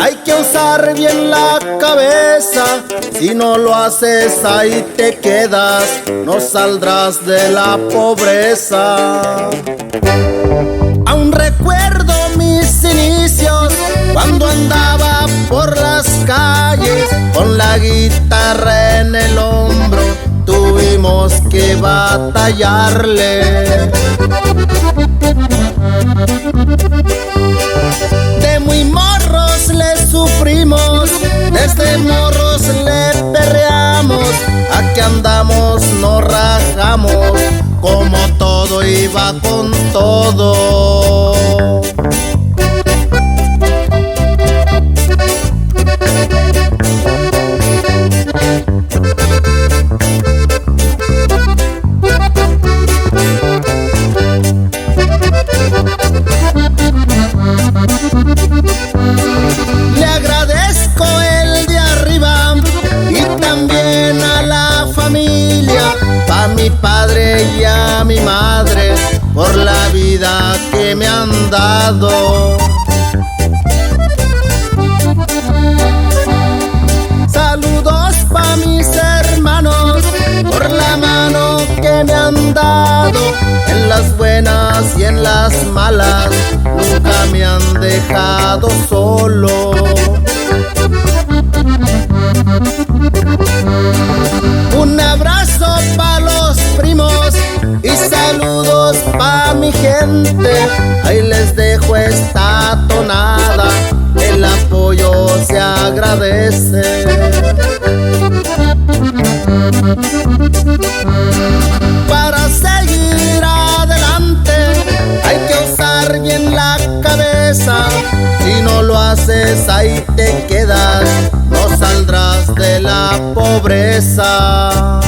Hay que usar bien la cabeza, si no lo haces ahí te quedas, no saldrás de la pobreza. Aún recuerdo mis inicios, cuando andaba por las calles, con la guitarra en el hombro, tuvimos que batallarle. De muy morros le sufrimos, desde morros le perreamos, aquí andamos, nos rajamos, como todo iba con todo. Le agradezco el de arriba y también a la familia, a mi padre y a mi madre, por la vida que me han dado. Saludos pa' mis hermanos, por la mano que me han dado, en las buenas y en las malas, nunca me han dejado solo. Un abrazo pa' los primos y saludos pa' mi gente, ahí les dejo esta tonada, el apoyo se agradece. Para seguir adelante hay que usar bien la cabeza, si no lo haces ahí te quedas, no saldrás de la pobreza.